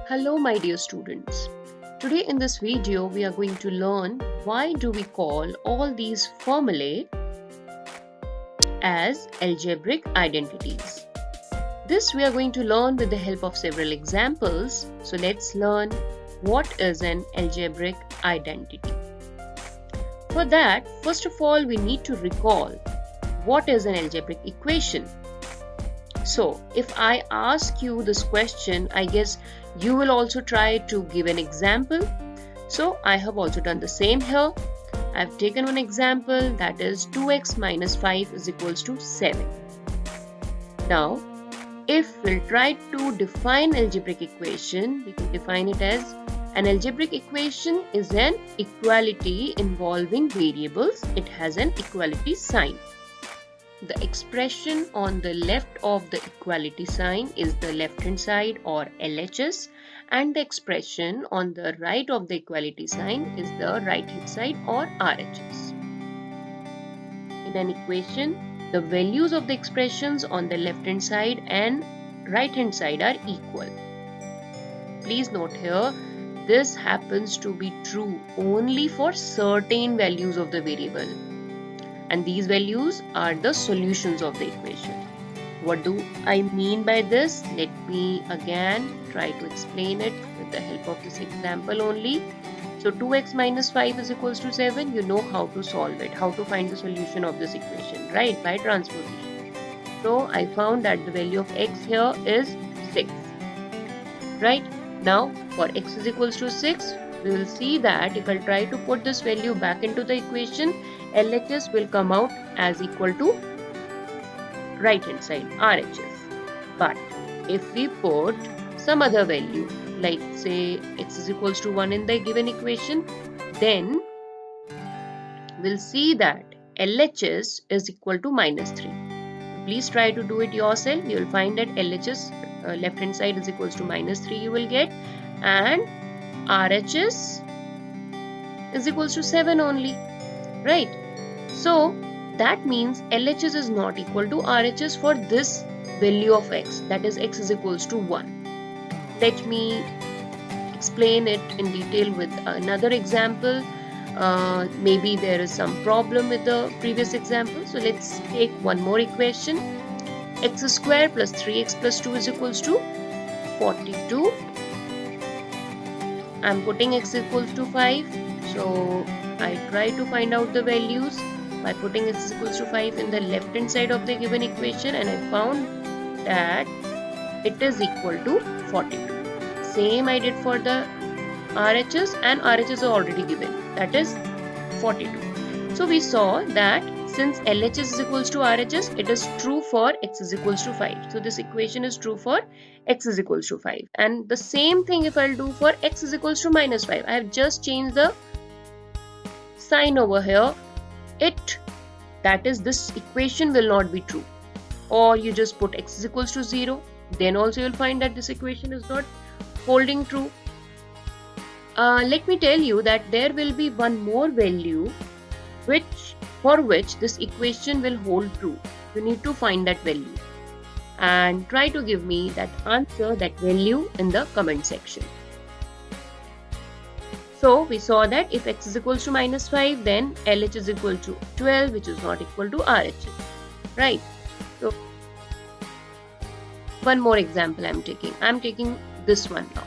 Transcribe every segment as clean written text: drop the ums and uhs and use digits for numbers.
Hello my dear students. Today in this video we are going to learn why do we call all these formulae as algebraic identities. This we are going to learn with the help of several examples. So let's learn what is an algebraic identity. For that, first of all we need to recall what is an algebraic equation. So if I ask you this question, I guess you will also try to give an example. So I have also done the same here. I've taken one example, that is 2x minus 5 is equals to 7. Now, if we'll try to define algebraic equation, we can define it as an algebraic equation is an equality involving variables. It has an equality sign. The expression on the left of the equality sign is the left hand side or LHS, and the expression on the right of the equality sign is the right hand side or RHS. In an equation, the values of the expressions on the left hand side and right hand side are equal. Please note here, this happens to be true only for certain values of the variable. And these values are the solutions of the equation. What do I mean by this? Let me again try to explain it with the help of this example only. So 2x minus 5 is equals to 7. You know how to solve it, how to find the solution of this equation, right? By transposition. So I found that the value of x here is 6. Right? Now for x is equals to 6, we will see that if I try to put this value back into the equation, LHS will come out as equal to right hand side RHS. But if we put some other value, like say x is equals to 1 in the given equation, then we'll see that LHS is equal to minus 3. Please try to do it yourself. You will find that LHS left hand side is equals to minus 3 you will get, and RHS is equals to 7 only, right? So that means LHS is not equal to RHS for this value of x, that is x is equals to 1. Let me explain it in detail with another example. Maybe there is some problem with the previous example. So let's take one more equation. X square plus 3x plus 2 is equals to 42. I'm putting x equals to 5. So I try to find out the values by putting x equals to 5 in the left hand side of the given equation, and I found that it is equal to 42. Same I did for the RHS, and RHS is already given, that is 42. So we saw that since LHS is equals to RHS, it is true for x is equals to 5. So this equation is true for x is equals to 5. And the same thing if I'll do for x is equals to minus 5. I have just changed the sign over here. That is, this equation will not be true. Or you just put x is equals to 0. Then also you'll find that this equation is not holding true. Let me tell you that there will be one more value for which this equation will hold true. You need to find that value and try to give me that answer, that value in the comment section. So we saw that if x is equals to minus 5, then LH is equal to 12, which is not equal to RHS, right? So one more example I'm taking this one now.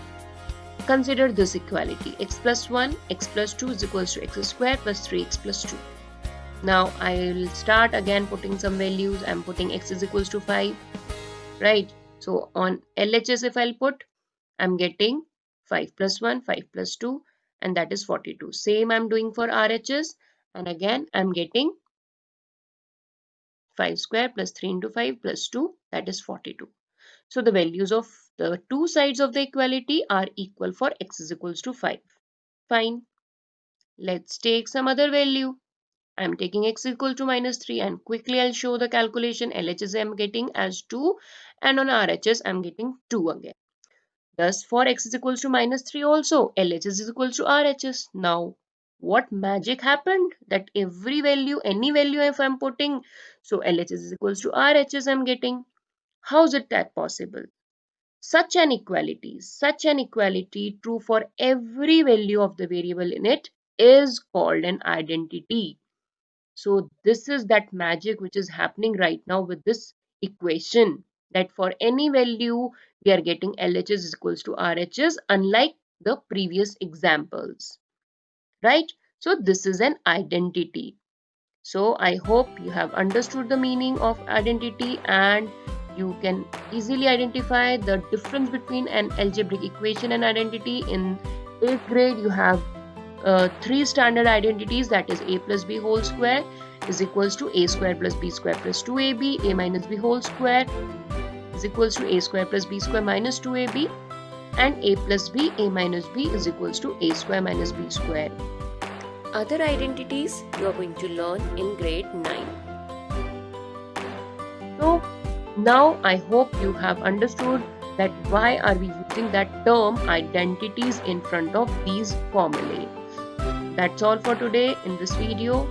Consider this equality, x plus 1, x plus 2 is equals to x square plus 3x plus 2. Now I will start again putting some values. I'm putting x is equals to 5, right? So on LHS if I'll put, I'm getting 5 plus 1, 5 plus 2, and that is 42. Same I'm doing for RHS, and again I'm getting 5 square plus 3 into 5 plus 2, that is 42. So the values of the two sides of the equality are equal for x is equals to 5. Fine. Let's take some other value. I'm taking x equal to minus 3, and quickly I'll show the calculation. LHS I'm getting as 2, and on RHS I'm getting 2 again. Thus for x is equals to minus 3 also, LHS is equals to RHS. Now what magic happened? That every value, any value if I'm putting, so LHS is equals to RHS I'm getting. How is it that possible? Such an equality true for every value of the variable in it is called an identity. So this is that magic which is happening right now with this equation, that for any value we are getting LHS is equals to RHS, unlike the previous examples, right? So this is an identity. So I hope you have understood the meaning of identity and you can easily identify the difference between an algebraic equation and identity. In 8th grade, you have 3 standard identities, that is a plus b whole square is equals to a square plus b square plus 2ab, a minus b whole square is equals to a square plus b square minus 2ab, and a plus b, a minus b is equals to a square minus b square. Other identities you are going to learn in grade 9. So now I hope you have understood that why are we using that term identities in front of these formulae. That's all for today in this video.